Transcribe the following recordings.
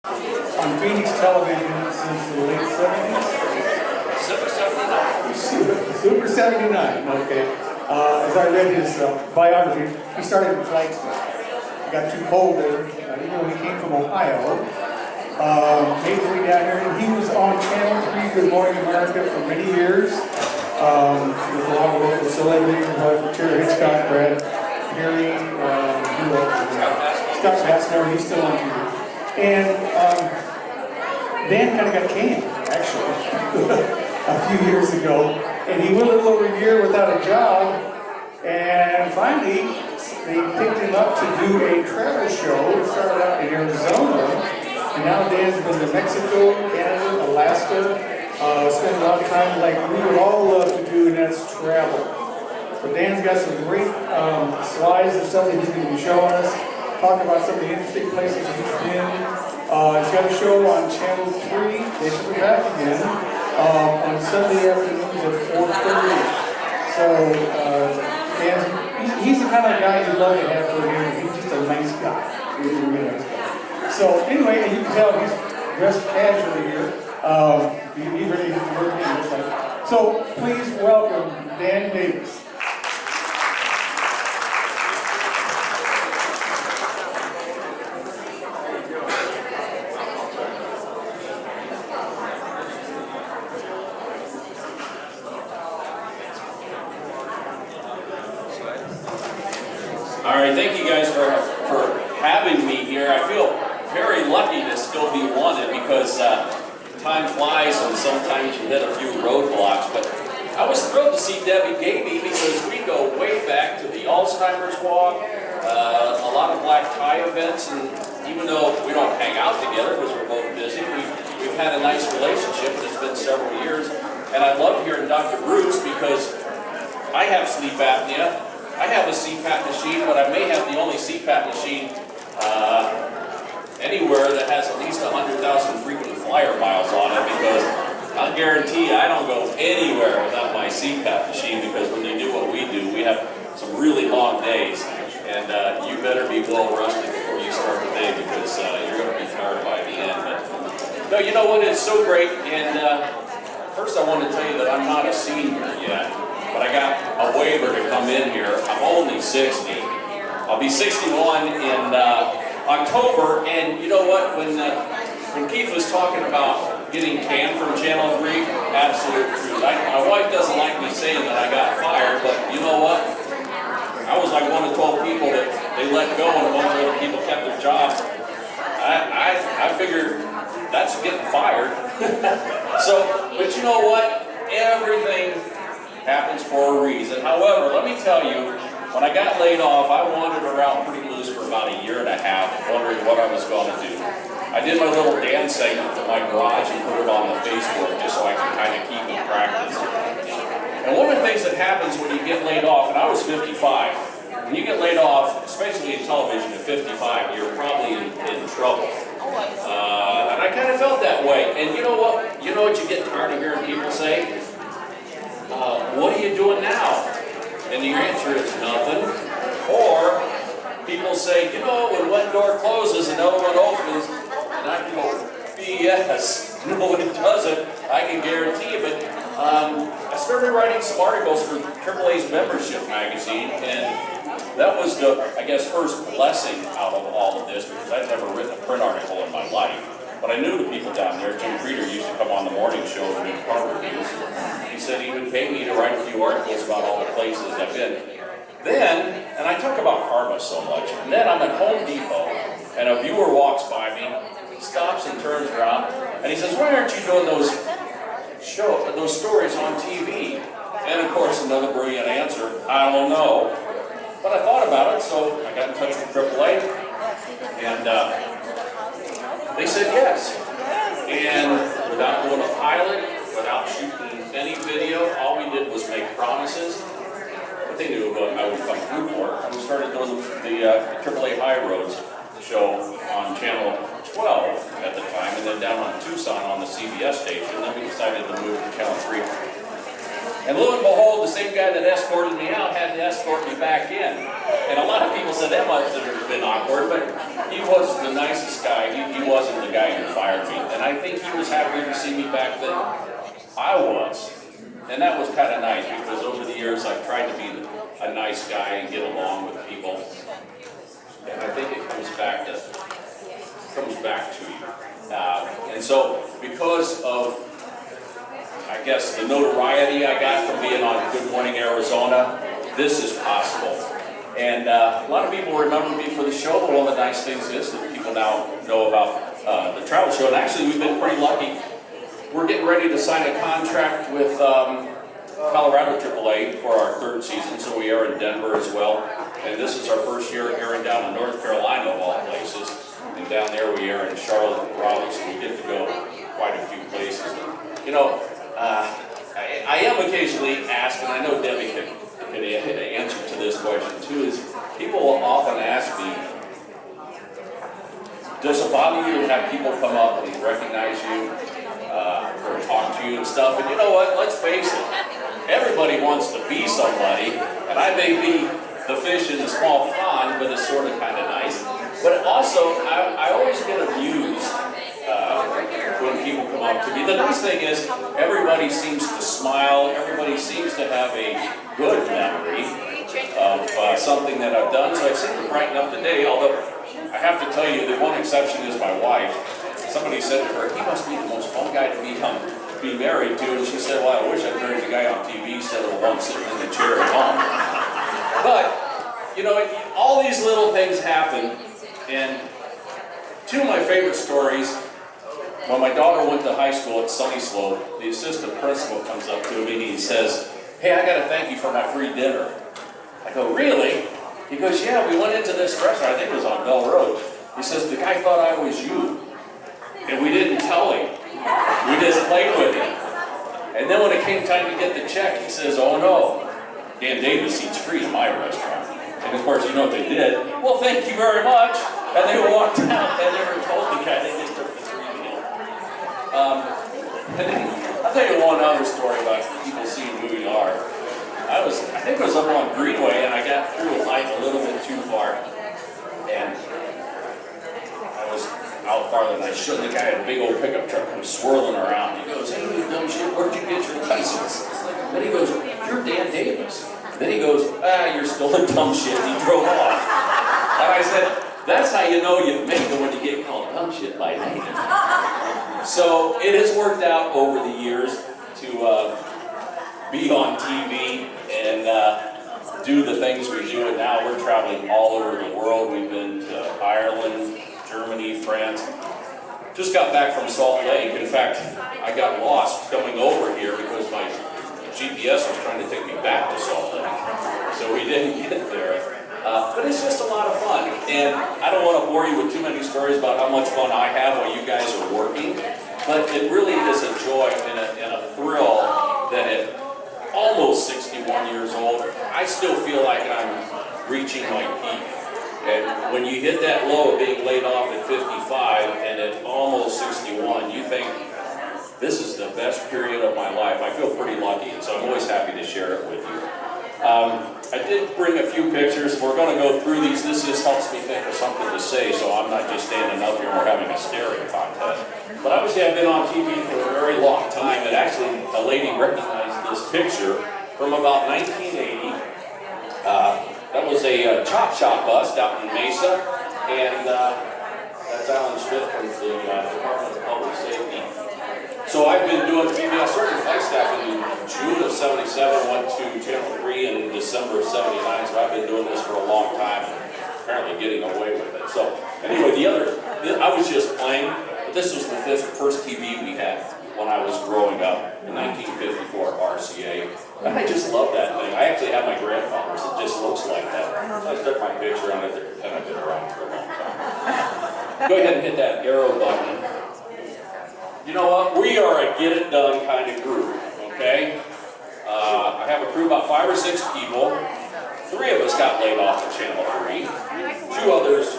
on Phoenix television since the late 70s. Super 79. Super 79, okay. As I read his biography, he started in Flagstaff. He got too cold there, even though he came from Ohio. Made his way down here, and he was on Channel 3 Good Morning America for many years. With a lot of local celebrities, like Terry Hitchcock, Brad Perry, Scott Passmore, he's still on TV. And Dan kind of got canned, actually, a few years ago. And he went a little over a year without a job. And finally, they picked him up to do a travel show. It started out in Arizona. And now Dan's been to Mexico, Canada, Alaska. Spent a lot of time like we would all love to do, and that's travel. But Dan's got some great slides and stuff that he's going to be showing us. Talk about some of the interesting places he's been. He's got a show on Channel 3. They should be back again on Sunday afternoons at 4:30. So Dan, he's the kind of guy you'd love to have for here. He's just a nice guy. He's a really nice guy. So anyway, and you can tell he's dressed casually here. He's ready to work in. So please welcome Dan Davis. All right, thank you guys for having me here. I feel very lucky to still be wanted because time flies and sometimes you hit a few roadblocks. But I was thrilled to see Debbie Gaby because we go way back to the Alzheimer's Walk, a lot of black tie events, and even though we don't hang out together because we're both busy, we've had a nice relationship, and it's been several years. And I love hearing Dr. Bruce because I have sleep apnea. I have a CPAP machine, but I may have the only CPAP machine anywhere that has at least 100,000 frequent flyer miles on it, because I'll guarantee you I don't go anywhere without my CPAP machine, because when you do what we do, we have some really long days, and you better be well rested before you start the day, because you're going to be tired by the end. But no, you know what? It's so great, and first I want to tell you that I'm not a senior yet. But I got a waiver to come in here. I'm only 60. I'll be 61 in October. And you know what? When Keith was talking about getting canned from Channel 3, absolute truth. My wife doesn't like me saying that I got fired, but you know what? I was like one of 12 people that they let go, and a bunch of other people kept their jobs. I figured that's getting fired. But you know what? Everything happens for a reason. However, let me tell you, when I got laid off, I wandered around pretty loose for about a year and a half, wondering what I was going to do. I did my little dance segment from my garage and put it on the Facebook just so I could kind of keep in practice. And one of the things that happens when you get laid off, and I was 55, when you get laid off, especially in television at 55, you're probably in trouble. And I kind of felt that way. And you know what? You know what you get tired of hearing people say? What are you doing now? And your answer is nothing. Or people say, you know, when one door closes, another one opens. And I go, BS. No, it doesn't. I can guarantee you. But I started writing some articles for AAA's membership magazine. And that was the, I guess, first blessing out of all of this, because I'd never written a print article in my life. But I knew the people down there. Jim Frieder used to come on the morning show and do car reviews. He said he would pay me to write a few articles about all the places I've been. Then, and I talk about karma so much, and then I'm at Home Depot, and a viewer walks by me, stops and turns around, and he says, why aren't you doing those stories on TV? And of course, another brilliant answer, I don't know. But I thought about it, so I got in touch with AAA, and they said yes. And without doing a pilot, without shooting any video, all we did was make promises. But they knew I would come through for it. And we started doing the AAA High Roads show on Channel 12 at the time, and then down on Tucson on the CBS station. And then we decided to move to Channel 3. And lo and behold, the same guy that escorted me out had to escort me back in. And a lot of people said that must have been awkward, but he was the nicest guy. He wasn't the guy who fired me. And I think he was happy to see me back then. I was. And that was kind of nice because over the years I've tried to be a nice guy and get along with people. And I think it comes back to you. And so because of, I guess, the notoriety I got from being on Good Morning Arizona, this is possible. And a lot of people remember me for the show, but one of the nice things is that people now know about the travel show. And actually, we've been pretty lucky. We're getting ready to sign a contract with Colorado AAA for our third season, so we are in Denver as well. And this is our first year airing down in North Carolina, of all places. And down there we are in Charlotte and Raleigh, so we get to go quite a few places. You know, I am occasionally asked, and I know Debbie can answer to this question too, is people will often ask me, does it bother you to have people come up and recognize you or talk to you and stuff? And you know what, let's face it, everybody wants to be somebody, and I may be the fish in the small pond, but it's sort of kind of nice. But also, I always get amused when people come up to me. The nice thing is, everybody seems to smile, everybody seems to have a good memory of something that I've done, so I seem to brighten up the day, although I have to tell you, the one exception is my wife. Somebody said to her, he must be the most fun guy to be married to, and she said, well, I wish I'd married the guy on TV instead of the one sitting in the chair at home. But, you know, all these little things happen, and two of my favorite stories, when my daughter went to high school at Sunny Slope, the assistant principal comes up to me and he says, hey, I got to thank you for my free dinner. I go, really? He goes, yeah, we went into this restaurant, I think it was on Bell Road. He says, the guy thought I was you. And we didn't tell him. We just played with him. And then when it came time to get the check, he says, oh no, Dan Davis eats free in my restaurant. And of course, you know what they did? Well, thank you very much. And they walked out and never told the guy, they just took the free meal. And then, I'll tell you one other story about people seeing who you are. I think it was up on Greenway, and I got through a light a little bit too far. And I was out farther than I should. The guy had a big old pickup truck and was swirling around. He goes, hey, you dumb shit, where'd you get your license? Then he goes, you're Dan Davis. Then he goes, you're still a dumb shit. And he drove off. And I said, that's how you know you've made it when you get called dumb shit by name. So it has worked out over the years to be on TV and do the things we do. And now we're traveling all over the world. We've been to Ireland, Germany, France. Just got back from Salt Lake. In fact, I got lost coming over here because my GPS was trying to take me back to Salt Lake. So we didn't get there. But it's just a lot of fun. And I don't want to bore you with too many stories about how much fun I have while you guys are working. But it really is a joy and a thrill that at almost 61 years old, I still feel like I'm reaching my peak. And when you hit that low of being laid off at 55 and at almost 61, you think, this is the best period of my life. I feel pretty lucky, and so I'm always happy to share it with you. I did bring a few pictures. We're going to go through these. This just helps me think of something to say, so I'm not just standing up here and we're having a staring contest. But obviously I've been on TV for a very long time, and actually a lady recognized this picture from about 1980. That was a Chop Shop bus out in Mesa, and that's Alan Schmidt from the Department of Public Safety. So I've been doing TV. I started flight staff in June of '77, went to Channel 3 in December of '79, so I've been doing this for a long time, and apparently getting away with it. So anyway, I was just playing, but this was the first TV we had when I was growing up in 1954 RCA. And I just love that thing. I actually have my grandfather's. It just looks like that. So I stuck my picture on it, and I've been around for a long time. Go ahead and hit that arrow button. You know what? We are a get-it-done kind of group, okay? I have a crew of about 5 or 6 people. 3 of us got laid off at Channel 3. 2 others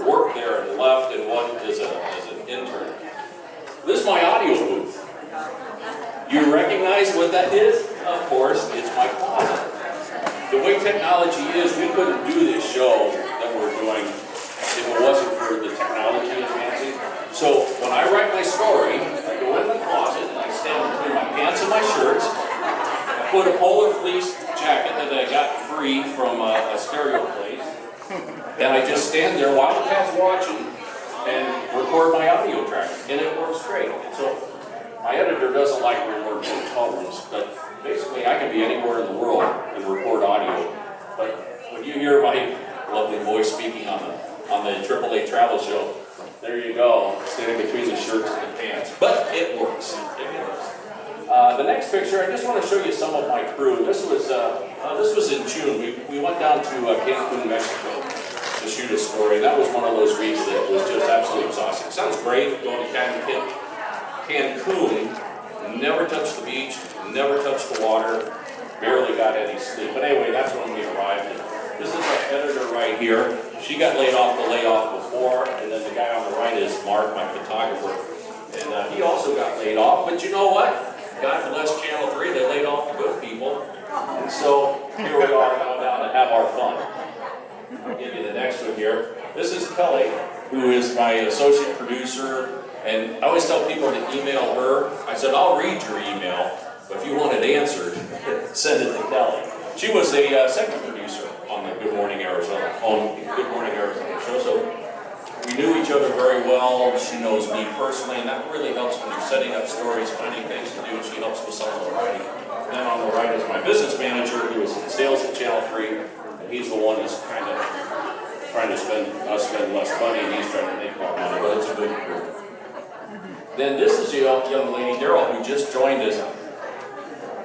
worked there and left, and 1 is an intern. This is my audio booth. You recognize what that is? Of course, it's my closet. The way technology is, we couldn't do this show that we're doing if it wasn't for the technology advancing. So when I write my story, I go in the closet and I stand between my pants and my shirts. I put a polar fleece jacket that I got free from a stereo place. And I just stand there while the cat's watching and record my audio track. And it works great. And so my editor doesn't like when we're in hotel rooms, but basically I can be anywhere in the world and record audio. But when you hear my lovely voice speaking on the AAA travel show, there you go, standing between the shirts and the pants. But it works. It works. The next picture, I just want to show you some of my crew. This was in June. We went down to Cancun, Mexico to shoot a story. That was one of those weeks that was just absolutely exhausting. Sounds great going to Cancun, never touched the beach, never touched the water, barely got any sleep. But anyway, that's when we arrived. This is our editor right here. She got laid off the layoff before, and then the guy on the right is Mark, my photographer. And he also got laid off, but you know what? God bless Channel 3, they laid off the good people. And so here we are now down to have our fun. I'll give you the next one here. This is Kelly, who is my associate producer. And I always tell people to email her. I said, I'll read your email, but if you want it answered, send it to Kelly. She was a second producer on the Good Morning Arizona show. So we knew each other very well. She knows me personally, and that really helps when you're setting up stories, finding things to do. She helps with some of the writing. And then on the right is my business manager, who is in sales at Channel 3, and he's the one that's kind of trying to spend less money, and he's trying to make more money, but it's a good group. Then this is a young lady, Daryl, who just joined us.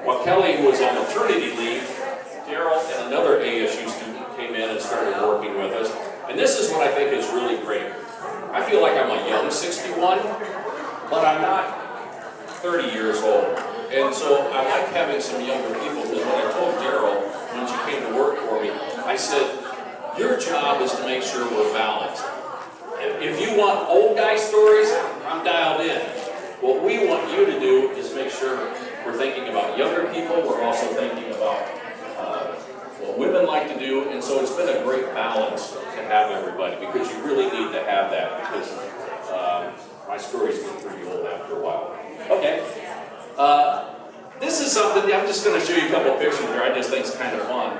While Kelly was on maternity leave, Daryl and another ASU student came in and started working with us. And this is what I think is really great. I feel like I'm a young 61, but I'm not 30 years old. And so I like having some younger people, because when I told Daryl when she came to work for me, I said, your job is to make sure we're balanced. If you want old guy stories, I'm dialed in. What we want you to do is make sure we're thinking about younger people. We're also thinking about what women like to do. And so it's been a great balance to have everybody, because you really need to have that, because my stories get pretty old after a while. Okay. This is something, I'm just going to show you a couple of pictures here. I just think it's kind of fun.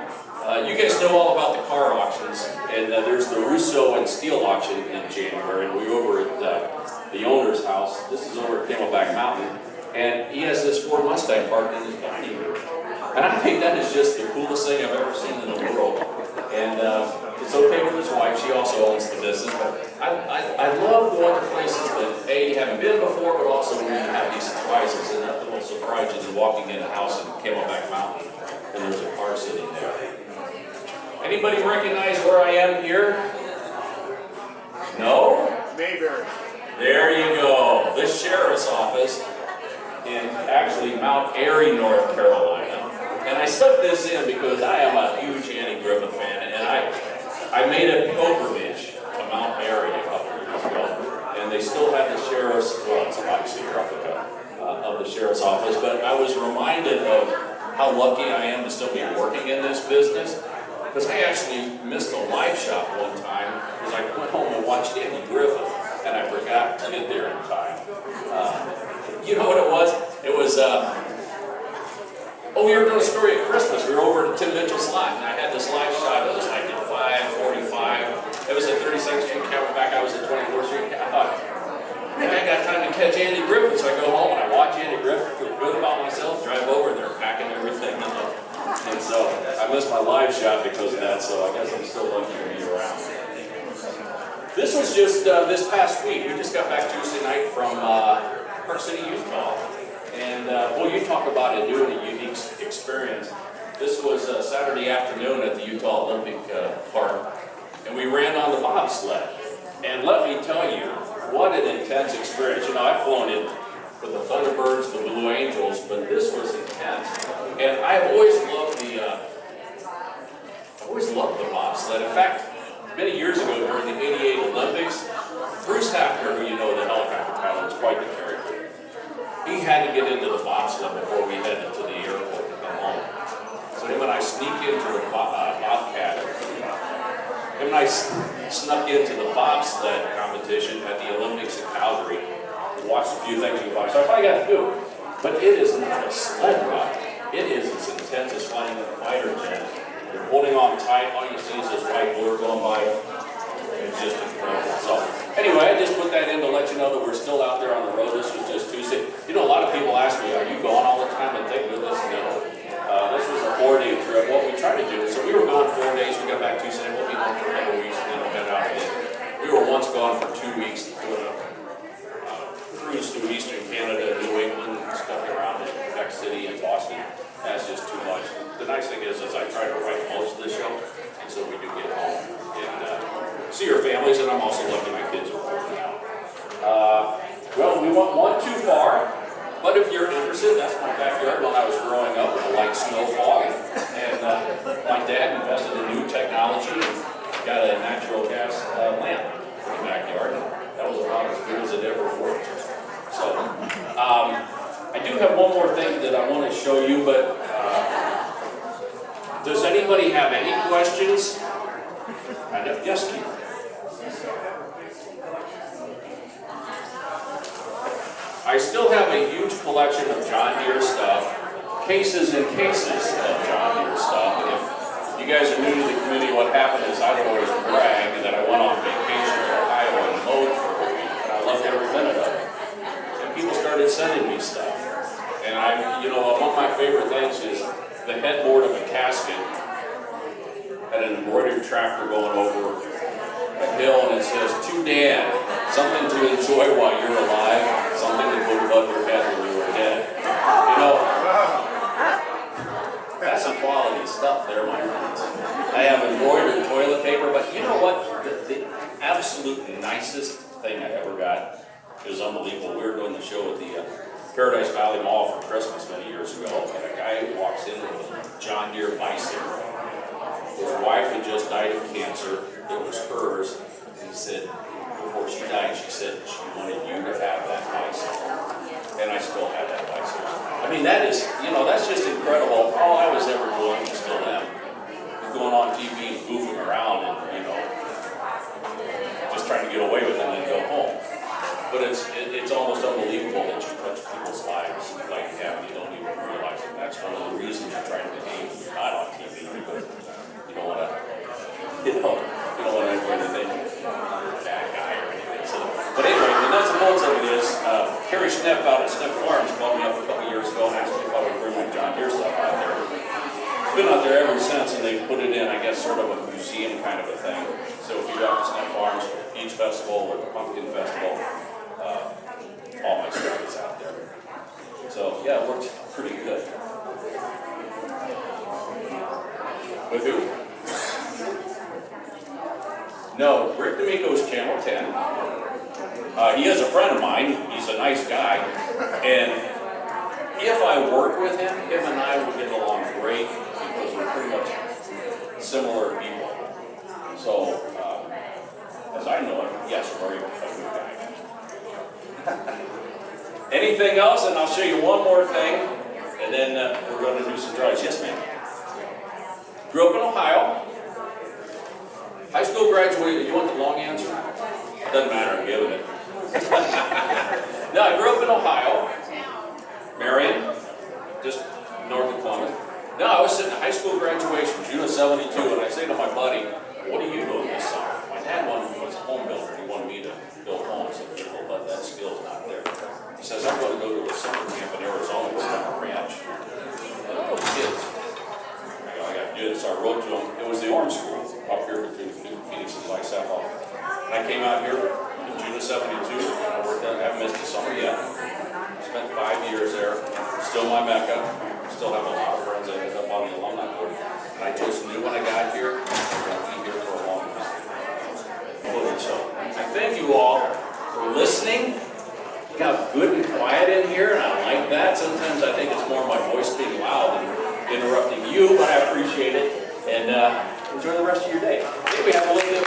You guys know all about the car auctions, and there's the Russo and Steele auction in January, and we were over at the owner's house. This is over at Camelback Mountain, and he has this Ford Mustang parked in his dining room. And I think that is just the coolest thing I've ever seen in the world. And it's okay with his wife, she also owns the business, but I love going to places that A, you haven't been before, but also when you have these surprises, and that little surprise is walking in a house in Camelback Mountain, and there's a car sitting there. Anybody recognize where I am here? No? Mayberry. There you go. The sheriff's office in actually Mount Airy, North Carolina. And I stuck this in because I am a huge Andy Griffith fan, and I made a pilgrimage to Mount Airy a couple of years ago. And they still have the sheriff's, well, it's obviously a replica of the sheriff's office, but I was reminded of how lucky I am to still be working in this business. Because I actually missed a live shot one time because I went home and watched Andy Griffith, and I forgot to get there in time. You know what it was? It was, we were doing a story at Christmas. We were over at Tim Mitchell's lot, and I had this live shot. It was like at 5:45. It was at 32nd Street, Camelback. I was at 24th Street. I thought, man, I got time to catch Andy Griffith. So I go home and I watch Andy Griffith, feel good about myself, drive over, and they're packing everything up. And so I missed my live shot because of that, so I guess I'm still lucky to be around. This was just this past week. We just got back Tuesday night from Park City, Utah. And boy, you talk about it doing a unique experience. This was Saturday afternoon at the Utah Olympic Park, and we ran on the bobsled. And let me tell you, what an intense experience. You know, I've flown it with the Thunderbirds, the Blue Angels, but this was intense. And I've always loved the bobsled. In fact, many years ago during the '88 Olympics, Bruce Hafner, who you know, the helicopter pilot, was quite the character. He had to get into the bobsled before we headed to the airport to come home. So him and I sneak into a bobcat. Him and I snuck into the bobsled competition at the Olympics in Calgary. Watched a few things in the box, so I finally got to do it. But it is not a sled ride. It is as intense as flying a fighter jet. You're holding on tight, all you see is this white blur going by. It's just incredible. So anyway, I just put that in to let you know that we're still out there on the road. This was just Tuesday. You know, a lot of people ask me, are you going all the time? And thank goodness, no. This was a 4-day trip. What we tried to do, so we were gone 4 days. We got back Tuesday. We'll be home for a couple of weeks and then we'll head out again. We were once gone for 2 weeks doing a cruise through eastern Canada, New England, and stuff around in Quebec City and Boston. That's just too much. The nice thing is I try to write most of the show, and so we do get home and see our families, and I'm also lucky my kids are working out. Well, we won't want too far, but if you're interested, that's my backyard when I was growing up with a light snow fog. And my dad invested in new technology and got a natural gas lamp in the backyard. That was about as good as it ever worked. So, I do have one more thing that I want to show you, but does anybody have any questions? Yes, Keith. I still have a huge collection of John Deere stuff, cases and cases of John Deere stuff. And if you guys are new to the community, what happened is I would always brag that I went on vacation to Ohio and mowed for a week, and I loved every minute of it. And people started sending me stuff. And one of my favorite things is the headboard of a casket had an embroidered tractor going over a hill, and it says, "To Dan, something to enjoy while you're alive, something to put above your head when you were dead." You know, that's some quality stuff there, my friends. I have embroidered toilet paper, but you know what? The absolute nicest thing I ever got, it was unbelievable. We were doing the show at the Paradise Valley Mall for Christmas many years ago, and a guy walks in with a John Deere bicycle. His wife had just died of cancer. It was hers. He said, before she died, she said she wanted you to have that bicycle. And I still have that bicycle. I mean, that's just incredible. All I was ever doing, and still am, going on TV and goofing around and, just trying to get away with it and then go home. But it's almost unbelievable that you touch people's lives like that and you don't even realize it. That's one of the reasons you're trying to behave not on TV, because you don't want to, anybody to think you're a bad guy or anything. So, but anyway, the nuts and bolts of it is, Kerry Schnepp out at Schnepp Farms called me up a couple years ago and asked me if I would bring my John Deere stuff out there. It's been out there ever since, and they've put it in, I guess, sort of a museum kind of a thing. So if you go out to Schnepp Farms, Peach Festival or the Pumpkin Festival, all my stuff is out there. So yeah, it worked pretty good. With who? No, Rick D'Amico's Channel 10. He is a friend of mine. He's a nice guy. And if I work with him and I will get along great because we're pretty much similar people. So, as I know him, yes, very much a good guy. Anything else? And I'll show you one more thing, and then we're going to do some drives. Yes, ma'am. Grew up in Ohio. High school graduated. You want the long answer? Doesn't matter. I'm giving it. No, I grew up in Ohio. Marion, just north of Columbus. No, I was sitting at high school graduation, June of '72, and I say to my buddy, "What are you doing this summer?" My dad was a home builder. He wanted me to build homes, and people, but that skill's not there. He says, "I'm going to go to a summer camp in Arizona, work on a ranch with kids." I got good, so I wrote to him. It was the Orange School up here between Phoenix and Lysappel. And I came out here in June of '72. I worked out. I haven't missed a summer yet. Spent 5 years there. Still my Mecca. Still have a lot of friends that ended up on the alumni board. And I just knew when I got here, I was going to be here for a long time. So I thank you all for listening. You got good and quiet in here, and I like that. Sometimes I think it's more my voice being loud than interrupting you, but I appreciate it. And enjoy the rest of your day. Maybe we have a little bit